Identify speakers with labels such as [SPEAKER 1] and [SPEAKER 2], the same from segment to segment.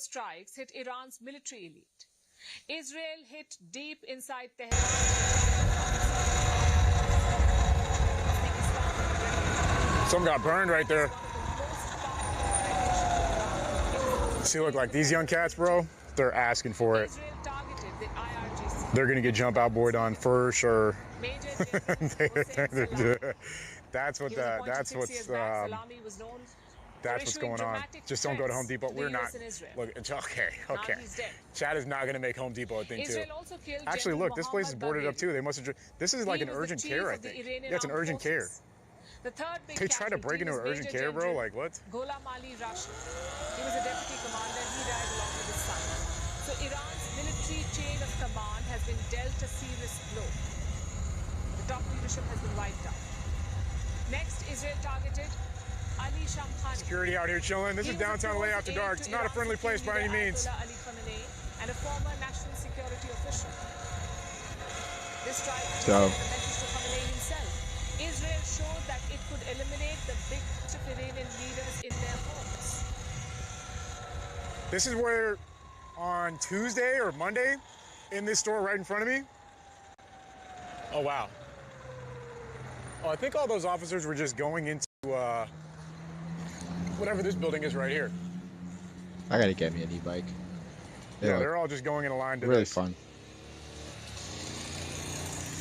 [SPEAKER 1] strikes hit Iran's military elite. Israel hit deep inside Tehran.
[SPEAKER 2] Some got burned right there. See, look, like these young cats, bro, they're asking for it. They're gonna get jump out boyed on for sure. That's what's going on. Just don't go to Home Depot. We're not. Look, it's okay. Chad is not gonna make Home Depot a thing too. Actually, look, this place is boarded up too. They must have. This is like an urgent care, I think. Yeah, it's an urgent care. They try to break into an urgent care, bro. Like what?
[SPEAKER 1] Ghulam Ali Rashid. He was a deputy commander. He died along with his son. So Iran's military chain of command has been dealt a serious blow. The top leadership has been wiped out. Next, Israel targeted Ali Shamkhani.
[SPEAKER 2] Security out here chilling. This is downtown LA after dark. It's not a friendly place by any means.
[SPEAKER 1] Ali Khamenei and a former national security official. This strike was a message to Khamenei himself. Israel showed that it could eliminate the big Iranian leaders in their homes.
[SPEAKER 2] This is where on Tuesday or Monday in this store right in front of me. Oh, wow. Oh, I think all those officers were just going into whatever this building is right here.
[SPEAKER 3] I gotta get me an e-bike.
[SPEAKER 2] Yeah, they're all just going in a line to
[SPEAKER 3] really
[SPEAKER 2] this.
[SPEAKER 3] Fun.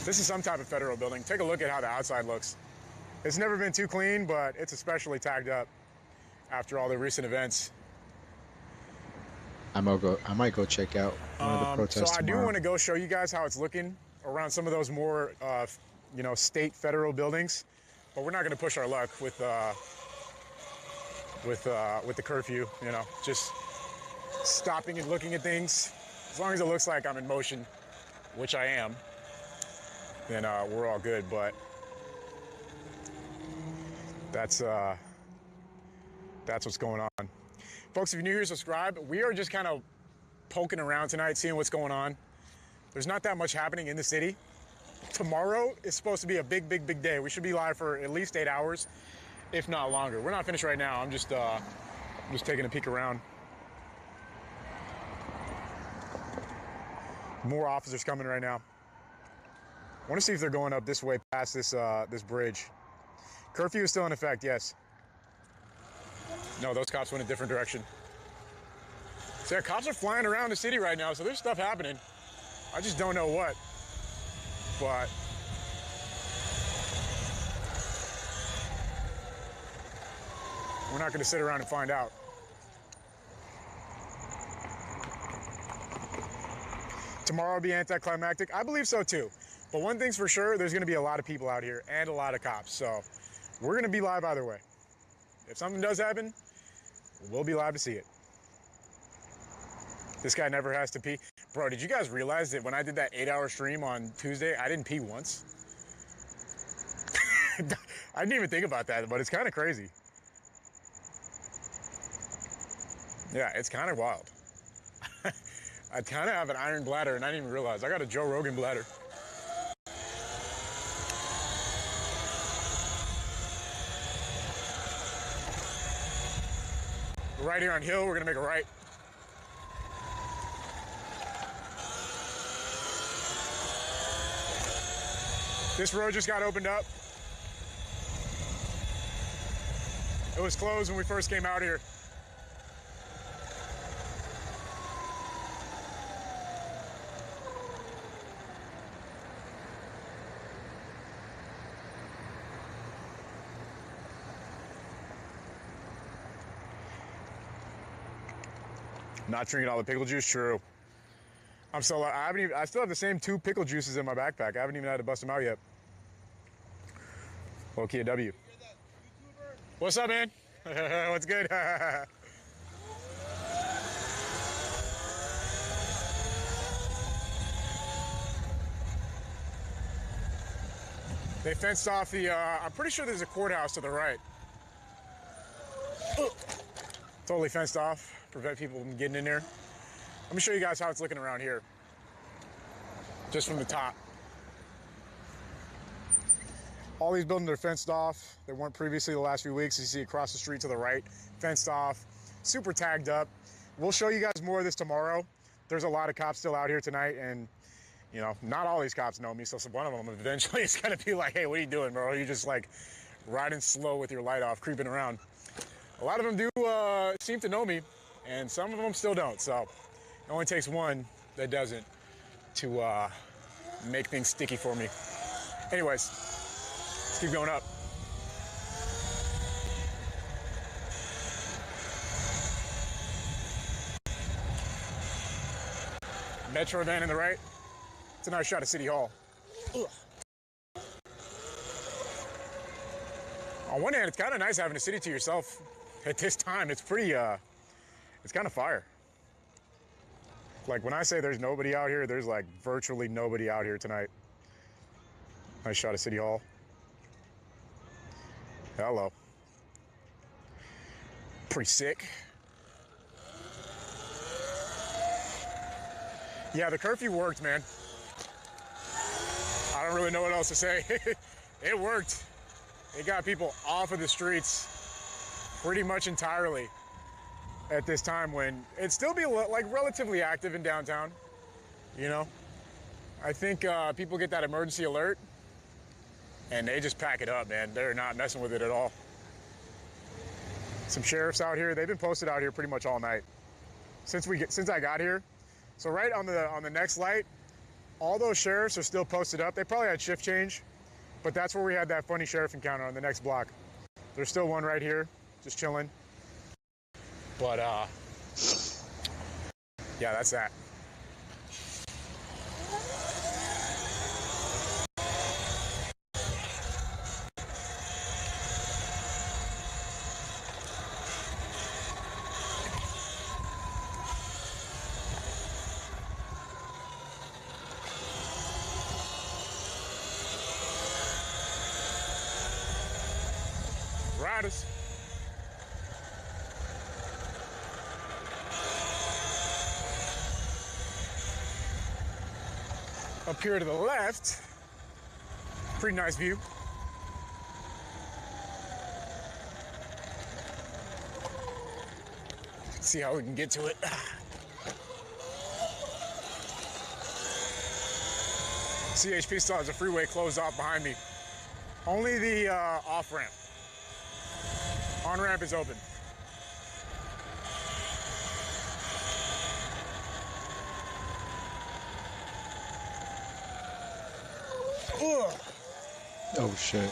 [SPEAKER 2] This is some type of federal building. Take a look at how the outside looks. It's never been too clean, but it's especially tagged up after all the recent events.
[SPEAKER 3] I might go check out one of the protests
[SPEAKER 2] So I
[SPEAKER 3] tomorrow.
[SPEAKER 2] do want to go show you guys how it's looking around some of those more, state federal buildings, but we're not going to push our luck with the curfew. You know, just stopping and looking at things. As long as it looks like I'm in motion, which I am, then we're all good. But that's what's going on. Folks, if you're new here, subscribe. We are just kind of poking around tonight, seeing what's going on. There's not that much happening in the city. Tomorrow is supposed to be a big day. We should be live for at least 8 hours, if not longer. We're not finished right now. I'm just taking a peek around. More officers coming right now. I want to see if they're going up this way past this bridge. Curfew is still in effect, yes. No, those cops went a different direction. So yeah, cops are flying around the city right now, so there's stuff happening. I just don't know what. But we're not going to sit around and find out. Tomorrow will be anticlimactic. I believe so too. But one thing's for sure, there's going to be a lot of people out here and a lot of cops. So we're going to be live either way. If something does happen, we'll be live to see it. This guy never has to pee. Bro, did you guys realize that when I did that 8-hour stream on Tuesday, I didn't pee once? I didn't even think about that, but it's kind of crazy. Yeah, it's kind of wild. I kind of have an iron bladder and I didn't even realize. I got a Joe Rogan bladder. We're right here on Hill, we're gonna make a right. This road just got opened up. It was closed when we first came out here. Not drinking all the pickle juice, true. I still have the same 2 pickle juices in my backpack. I haven't even had to bust them out yet. Okay, W. What's up, man? What's good? They fenced off the, I'm pretty sure there's a courthouse to the right. Totally fenced off, prevent people from getting in there. Let me show you guys how it's looking around here. Just from the top. All these buildings are fenced off. They weren't previously the last few weeks. You see across the street to the right, fenced off, super tagged up. we'll show you guys more of this tomorrow. There's a lot of cops still out here tonight, and you know, not all these cops know me, so one of them eventually is gonna be like, hey, what are you doing, bro? You're just like riding slow with your light off, creeping around. A lot of them do seem to know me, and some of them still don't, so it only takes one that doesn't to make things sticky for me. Anyways, let's keep going up. Metro van in the right. It's a nice shot of City Hall. Ugh. On one hand, it's kind of nice having a city to yourself at this time. It's pretty, it's kind of fire. Like when I say there's nobody out here, there's like virtually nobody out here tonight. Nice shot of City Hall. Hello. Pretty sick. Yeah, the curfew worked, man. I don't really know what else to say. It worked. It got people off of the streets pretty much entirely at this time when it'd still be like relatively active in downtown, you know? I think people get that emergency alert and they just pack it up, man. They're not messing with it at all. Some sheriffs out here, they've been posted out here pretty much all night since I got here. So right on the next light, all those sheriffs are still posted up. They probably had shift change, but that's where we had that funny sheriff encounter on the next block. There's still one right here, just chilling. But yeah, that's that. Riders. Up here to the left, pretty nice view. Let's see how we can get to it. CHP still has a freeway closed off behind me. Only the off-ramp. On-ramp is open. Ugh.
[SPEAKER 3] Oh shit.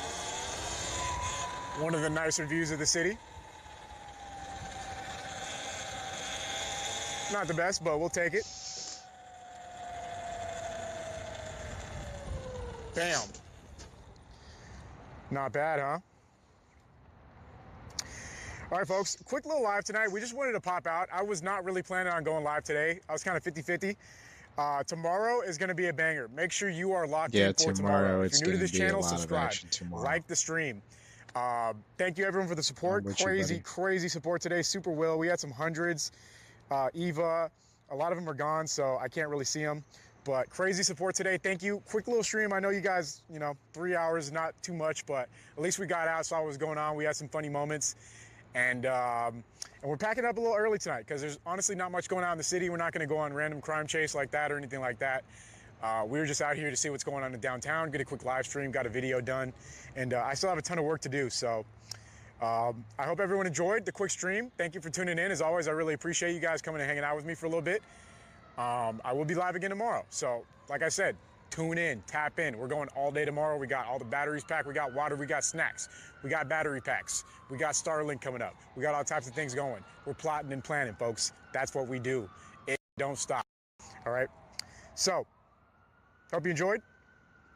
[SPEAKER 2] One of the nicer views of the city. Not the best, but we'll take it. Bam. Not bad, huh? All right, folks, quick little live tonight. We just wanted to pop out. I was not really planning on going live today. I was kind of 50-50. Tomorrow is going to be a banger. Make sure you are locked in for tomorrow. If you're new to this channel, subscribe, like the stream. Thank you, everyone, for the support. Crazy support today. Super Will. We had some hundreds. Eva, a lot of them are gone, so I can't really see them. But crazy support today. Thank you. Quick little stream. I know you guys, you know, 3 hours, not too much, but at least we got out, saw what was going on. We had some funny moments. And we're packing up a little early tonight because there's honestly not much going on in the city. We're not going to go on random crime chase like that or anything like that. We were just out here to see what's going on in downtown, get a quick live stream, got a video done, and I still have a ton of work to do. So I hope everyone enjoyed the quick stream. Thank you for tuning in. As always, I really appreciate you guys coming and hanging out with me for a little bit. I will be live again tomorrow. So like I said, tune in, tap in. We're going all day tomorrow. We got all the batteries packed. We got water. We got snacks. We got battery packs. We got Starlink coming up. We got all types of things going. We're plotting and planning, folks. That's what we do. It don't stop. All right. So, hope you enjoyed.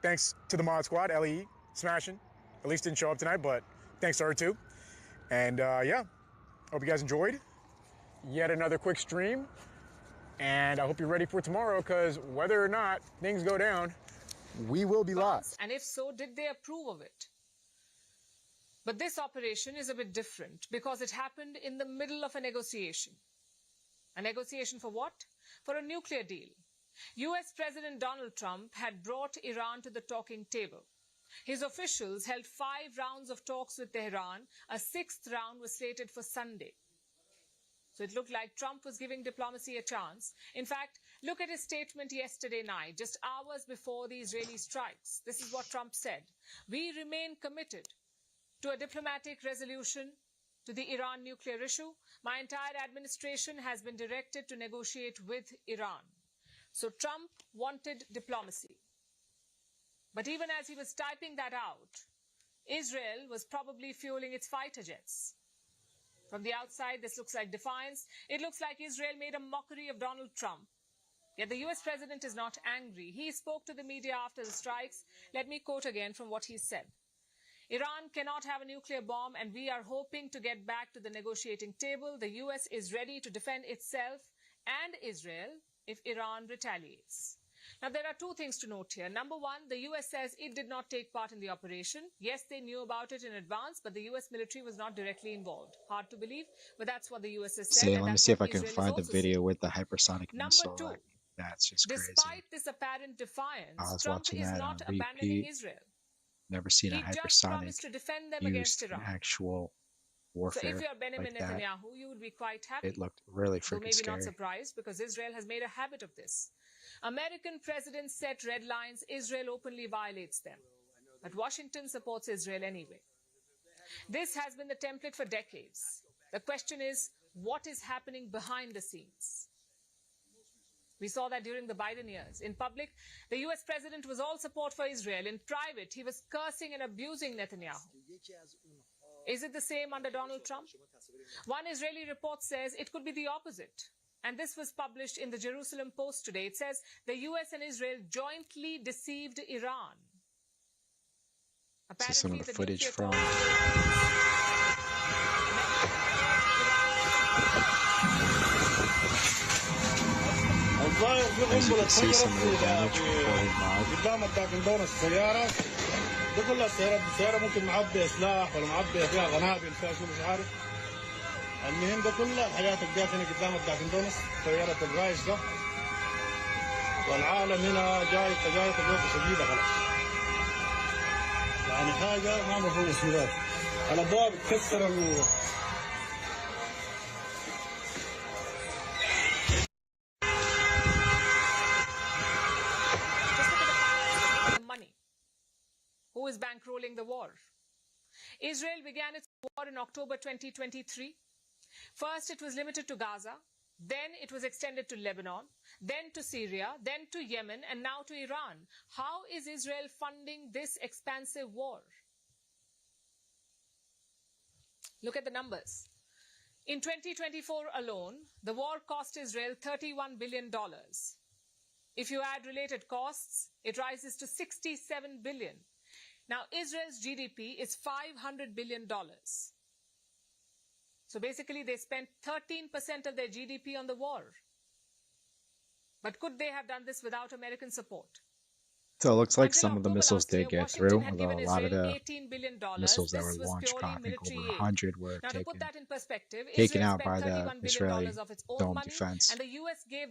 [SPEAKER 2] Thanks to the Mod Squad, LE, smashing. At least didn't show up tonight, but thanks to her too. And yeah, hope you guys enjoyed. Yet another quick stream. And I hope you're ready for tomorrow, because whether or not things go down, we will be live.
[SPEAKER 1] And if so, did they approve of it? But this operation is a bit different because it happened in the middle of a negotiation. A negotiation for what? For a nuclear deal. US President Donald Trump had brought Iran to the talking table. His officials held 5 rounds of talks with Tehran. A 6th round was slated for Sunday. So it looked like Trump was giving diplomacy a chance. In fact, look at his statement yesterday night, just hours before the Israeli strikes. This is what Trump said. We remain committed to a diplomatic resolution to the Iran nuclear issue. My entire administration has been directed to negotiate with Iran. So Trump wanted diplomacy. But even as he was typing that out, Israel was probably fueling its fighter jets. From the outside, this looks like defiance. It looks like Israel made a mockery of Donald Trump. Yet the US president is not angry. He spoke to the media after the strikes. Let me quote again from what he said. Iran cannot have a nuclear bomb, and we are hoping to get back to the negotiating table. The US is ready to defend itself and Israel if Iran retaliates. Now, there are two things to note here. Number one, the US says it did not take part in the operation. Yes, they knew about it in advance, but the US military was not directly involved. Hard to believe, but that's what the US has said.
[SPEAKER 3] Let me see if I can find the video with the hypersonic missile.
[SPEAKER 1] Number two,
[SPEAKER 3] that's just crazy.
[SPEAKER 1] Despite this apparent defiance, Trump is not
[SPEAKER 3] on
[SPEAKER 1] abandoning Israel.
[SPEAKER 3] Never seen a hypersonic
[SPEAKER 1] to defend them against Iran.
[SPEAKER 3] Actual warfare.
[SPEAKER 1] So if you're Benjamin
[SPEAKER 3] like
[SPEAKER 1] Netanyahu, you would be quite happy.
[SPEAKER 3] It looked really freaking
[SPEAKER 1] maybe
[SPEAKER 3] scary.
[SPEAKER 1] Not surprised, because Israel has made a habit of this. American presidents set red lines. Israel openly violates them. But Washington supports Israel anyway. This has been the template for decades. The question is, what is happening behind the scenes? We saw that during the Biden years. In public, the US president was all support for Israel. In private, he was cursing and abusing Netanyahu. Is it the same under Donald Trump? One Israeli report says it could be the opposite. And this was published in the Jerusalem Post today. It says the US and Israel jointly deceived Iran.
[SPEAKER 3] This is some of the footage from... As you can see, some of the damage reported live.
[SPEAKER 4] قدام الداكندون السيارة دي كلها السيارة ممكن معبية سلاح ولا معبية فيها قنابل فيها شو مش عارف. المهم ده كلها الحاجات اللي جات هنا قدام الداكندونس سيارة الرايش ده والعالم هنا جاي تجربة شديدة خلاص. يعني حاجة ما مفهوم اسمه ده. الأبواب اتكسر
[SPEAKER 1] Who is bankrolling the war? Israel began its war in October 2023. First, it was limited to Gaza. Then it was extended to Lebanon, then to Syria, then to Yemen, and now to Iran. How is Israel funding this expansive war? Look at the numbers. In 2024 alone, the war cost Israel $31 billion. If you add related costs, it rises to $67 billion. Now, Israel's GDP is $500 billion. So basically, they spent 13% of their GDP on the war. But could they have done this without American support?
[SPEAKER 3] So it looks like some of the missiles did get through, although a lot of the missiles that were launched, I think over 100 were taken out by the Israeli dome defense. And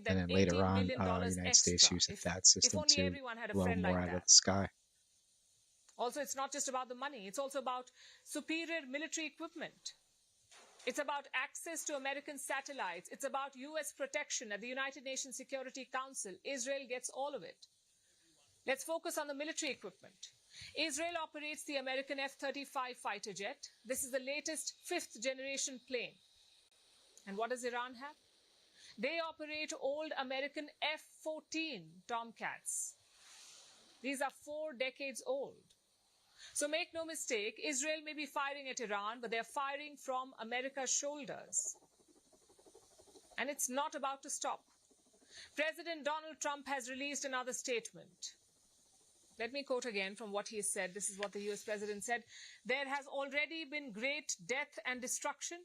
[SPEAKER 3] then later on, the United States used the THAAD system to blow more out of the sky.
[SPEAKER 1] Also, it's not just about the money. It's also about superior military equipment. It's about access to American satellites. It's about U.S. protection at the United Nations Security Council. Israel gets all of it. Let's focus on the military equipment. Israel operates the American F-35 fighter jet. This is the latest fifth-generation plane. And what does Iran have? They operate old American F-14 Tomcats. These are 4 decades old. So make no mistake, Israel may be firing at Iran, but they're firing from America's shoulders. And it's not about to stop. President Donald Trump has released another statement. Let me quote again from what he said. This is what the US president said. There has already been great death and destruction,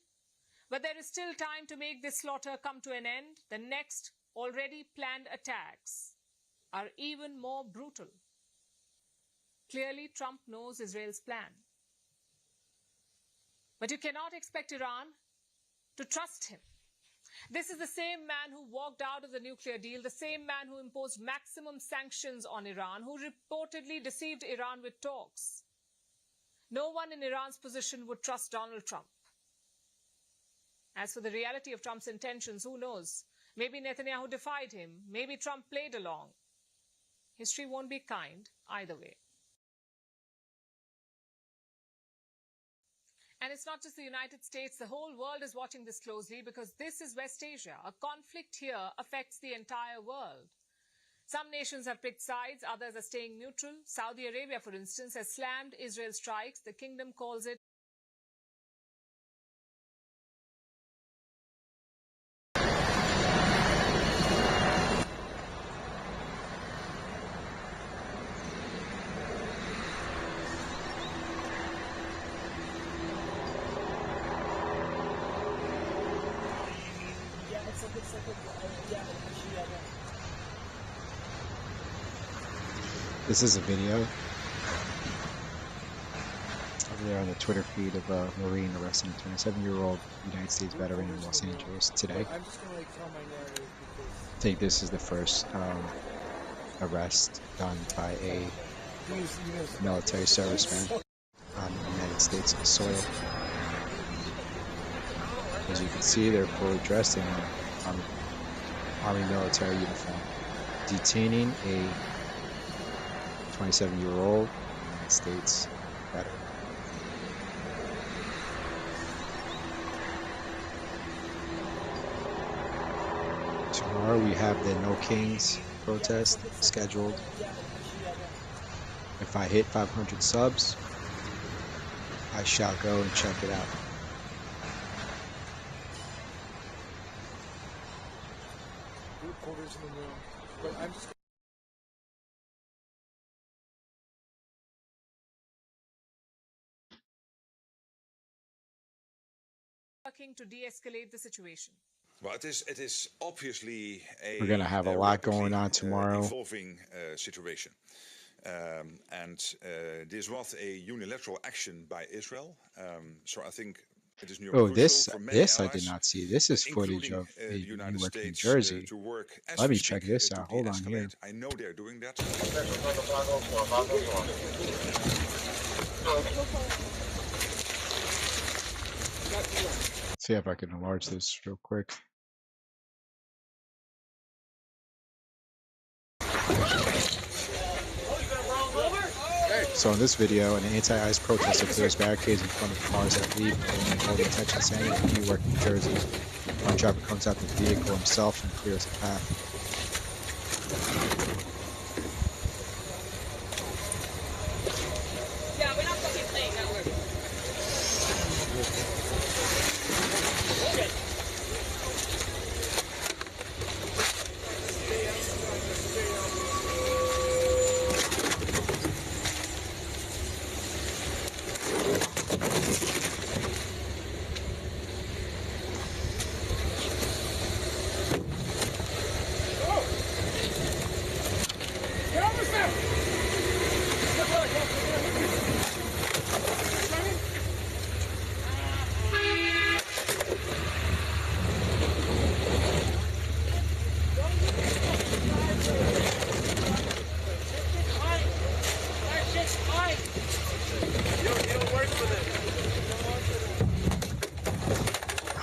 [SPEAKER 1] but there is still time to make this slaughter come to an end. The next already planned attacks are even more brutal. Clearly, Trump knows Israel's plan. But you cannot expect Iran to trust him. This is the same man who walked out of the nuclear deal, the same man who imposed maximum sanctions on Iran, who reportedly deceived Iran with talks. No one in Iran's position would trust Donald Trump. As for the reality of Trump's intentions, who knows? Maybe Netanyahu defied him. Maybe Trump played along. History won't be kind either way. And it's not just the United States. The whole world is watching this closely because this is West Asia. A conflict here affects the entire world. Some nations have picked sides. Others are staying neutral. Saudi Arabia, for instance, has slammed Israel's strikes. The kingdom calls it
[SPEAKER 3] This is a video over there on the Twitter feed of a Marine arresting a 27-year-old United States veteran in Los Angeles today. I think this is the first arrest done by a military serviceman on United States soil. As you can see, they're fully dressed in an Army military uniform, detaining a 27-year-old United States veteran. Tomorrow we have the No Kings protest scheduled. If I hit 500 subs, I shall go and check it out.
[SPEAKER 1] working to de-escalate the situation.
[SPEAKER 5] Well, it is obviously a
[SPEAKER 3] We're going to have a lot going on tomorrow.
[SPEAKER 5] Evolving situation. This was a unilateral action by Israel. So I think it is new.
[SPEAKER 3] Oh, this I did not see. This is footage of the
[SPEAKER 5] United
[SPEAKER 3] Newark, New
[SPEAKER 5] States
[SPEAKER 3] Jersey.
[SPEAKER 5] to work as
[SPEAKER 3] Let me
[SPEAKER 5] we
[SPEAKER 3] check
[SPEAKER 5] speak,
[SPEAKER 3] this
[SPEAKER 5] to
[SPEAKER 3] out. Hold on
[SPEAKER 5] de-escalate.
[SPEAKER 3] here.
[SPEAKER 5] I know they're doing that.
[SPEAKER 3] See if I can enlarge this real quick. So in this video, an anti-ICE protester clears barricades in front of cars that leave all the attention saying in Newark, New Jersey. One driver comes out the vehicle himself and clears the path.
[SPEAKER 6] Yeah, we're not fucking playing that word.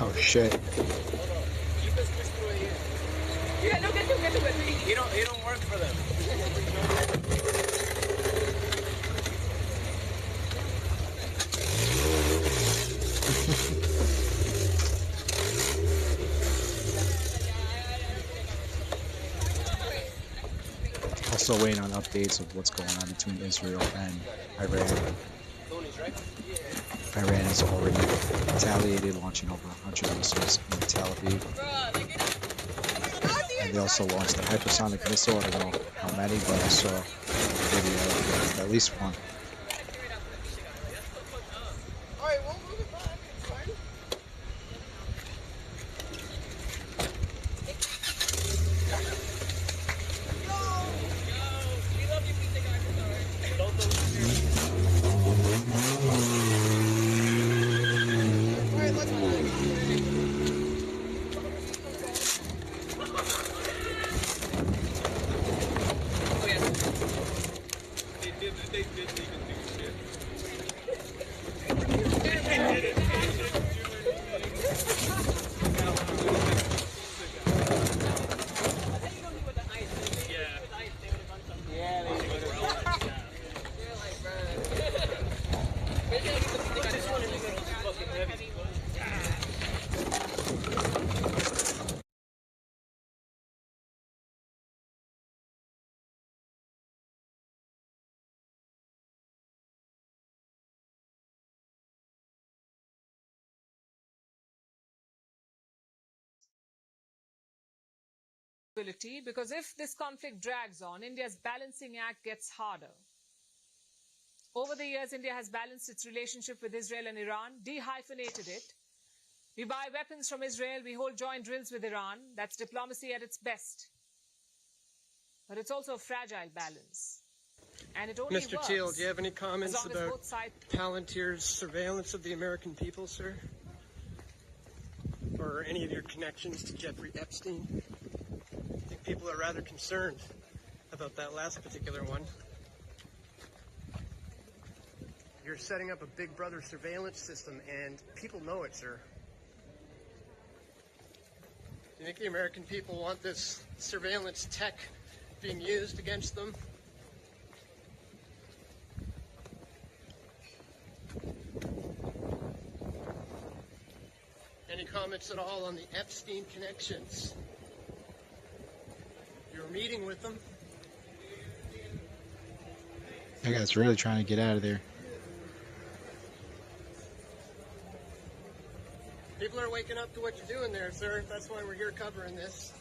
[SPEAKER 3] Oh shit.
[SPEAKER 6] Yeah, no, get to it. You don't work for them.
[SPEAKER 3] Also waiting on updates of what's going on between Israel and Iran. Iran has already retaliated, launching over 100 missiles in Tel Aviv. And they also launched a hypersonic missile. I don't know how many, but I saw a video of at least one.
[SPEAKER 6] They did leave
[SPEAKER 1] Because if this conflict drags on, India's balancing act gets harder. Over the years, India has balanced its relationship with Israel and Iran, dehyphenated it. We buy weapons from Israel, we hold joint drills with Iran. That's diplomacy at its best. But it's also a fragile balance. And it only
[SPEAKER 7] Mr. Teal, do you have any comments about Palantir's surveillance of the American people, sir? Or any of your connections to Jeffrey Epstein? I think people are rather concerned about that last particular one. You're setting up a Big Brother surveillance system, and people know it, sir. Do you think the American people want this surveillance tech being used against them? Any comments at all on the Epstein connections? You're meeting with them?
[SPEAKER 3] That guy's really trying to get out of there.
[SPEAKER 7] People are waking up to what you're doing there, sir. That's why we're here covering this.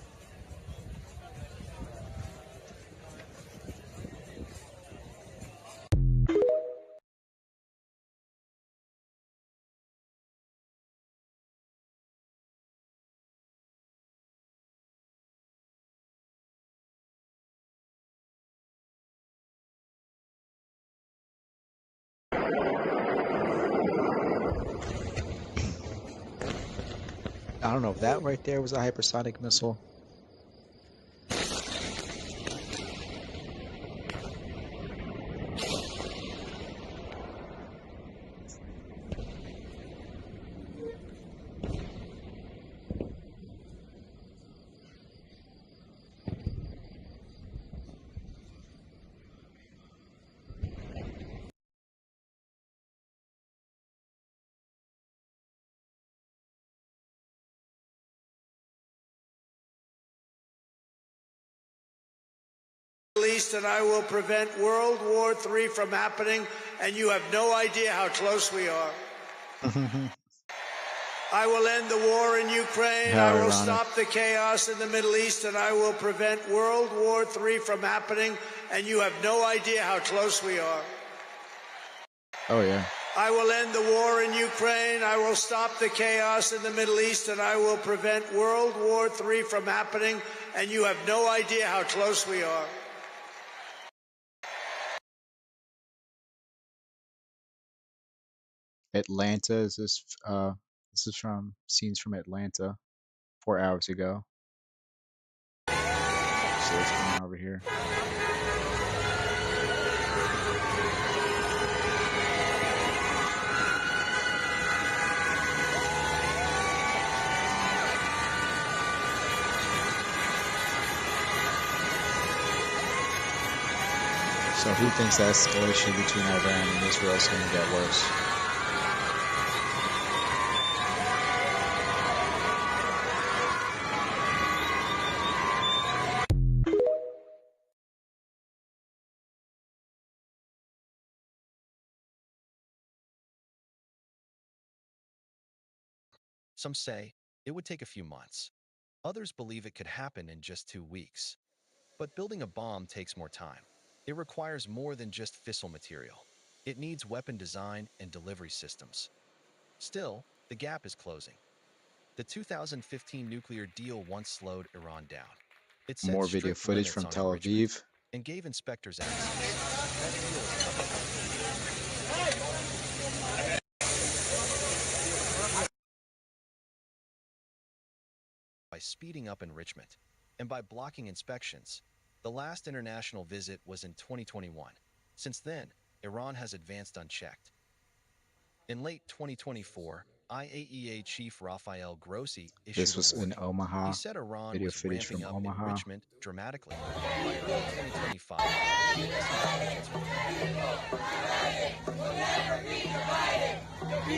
[SPEAKER 3] I don't know if that right there was a hypersonic missile.
[SPEAKER 8] East, and I will prevent World War III from happening, and you have no idea how close we are. I will end the war in Ukraine. I will stop the chaos in the Middle East, and I will prevent World War III from happening, and you have no idea how close we are.
[SPEAKER 3] Oh, yeah.
[SPEAKER 8] I will end the war in Ukraine. I will stop the chaos in the Middle East, and I will prevent World War III from happening, and you have no idea how close we are.
[SPEAKER 3] Atlanta is this is from scenes from Atlanta 4 hours ago. So what's going on over here? So who thinks the escalation between Iran and Israel is going to get worse?
[SPEAKER 9] Some say it would take a few months. Others believe it could happen in just 2 weeks. But building a bomb takes more time. It requires more than just fissile material. It needs weapon design and delivery systems. Still, the gap is closing. The 2015 nuclear deal once slowed Iran down. It set
[SPEAKER 3] More video footage from Tel Aviv
[SPEAKER 9] and gave inspectors access. By speeding up enrichment and by blocking inspections. The last international visit was in 2021. Since then, Iran has advanced unchecked. In late 2024, IAEA Chief Rafael Grossi issued
[SPEAKER 3] This was in Omaha.
[SPEAKER 9] He said Iran
[SPEAKER 3] Video
[SPEAKER 9] was
[SPEAKER 3] footage from
[SPEAKER 9] ramping up
[SPEAKER 3] Omaha.
[SPEAKER 9] enrichment dramatically. By early 2025,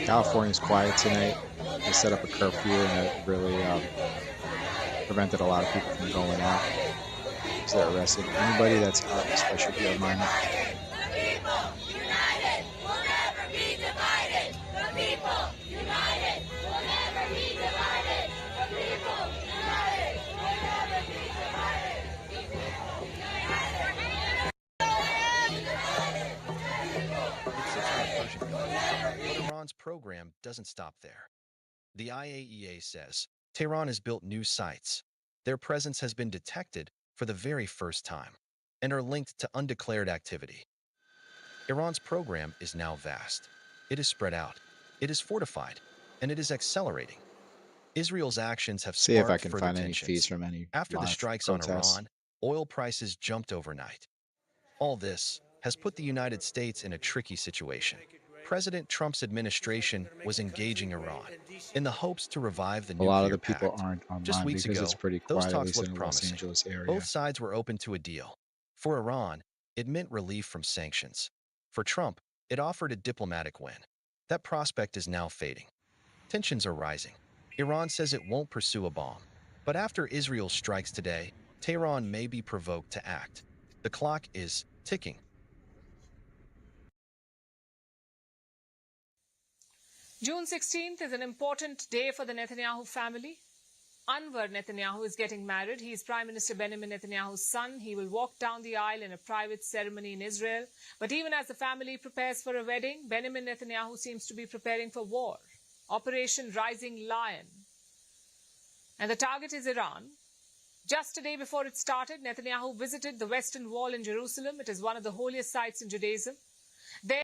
[SPEAKER 3] California's quiet tonight. They set up a curfew and it really prevented a lot of people from going out. So they're arresting anybody that's out, especially a minor.
[SPEAKER 9] program doesn't stop there. The IAEA says Tehran has built new sites. Their presence has been detected for the very first time and are linked to undeclared activity. Iran's program is now vast. It is spread out, it is fortified, and it is accelerating. Israel's actions have
[SPEAKER 3] See if I
[SPEAKER 9] sparked
[SPEAKER 3] can
[SPEAKER 9] further
[SPEAKER 3] find any feeds
[SPEAKER 9] tensions.
[SPEAKER 3] from any
[SPEAKER 9] After the
[SPEAKER 3] live
[SPEAKER 9] strikes on
[SPEAKER 3] protests.
[SPEAKER 9] Iran, oil prices jumped overnight. All this has put the United States in a tricky situation. President Trump's administration was engaging Iran in the hopes to revive the
[SPEAKER 3] A lot of
[SPEAKER 9] nuclear
[SPEAKER 3] the people
[SPEAKER 9] pact.
[SPEAKER 3] aren't
[SPEAKER 9] Just
[SPEAKER 3] online
[SPEAKER 9] weeks
[SPEAKER 3] because it's
[SPEAKER 9] ago,
[SPEAKER 3] pretty
[SPEAKER 9] those
[SPEAKER 3] quiet, at
[SPEAKER 9] talks
[SPEAKER 3] least in
[SPEAKER 9] looked
[SPEAKER 3] the Los
[SPEAKER 9] promising.
[SPEAKER 3] Angeles area.
[SPEAKER 9] Both sides were open to a deal. For Iran, it meant relief from sanctions. For Trump, it offered a diplomatic win. That prospect is now fading. Tensions are rising. Iran says it won't pursue a bomb. But after Israel strikes today, Tehran may be provoked to act. The clock is ticking.
[SPEAKER 1] June 16th is an important day for the Netanyahu family. Anwar Netanyahu is getting married. He is Prime Minister Benjamin Netanyahu's son. He will walk down the aisle in a private ceremony in Israel. But even as the family prepares for a wedding, Benjamin Netanyahu seems to be preparing for war. Operation Rising Lion. And the target is Iran. Just a day before it started, Netanyahu visited the Western Wall in Jerusalem. It is one of the holiest sites in Judaism. There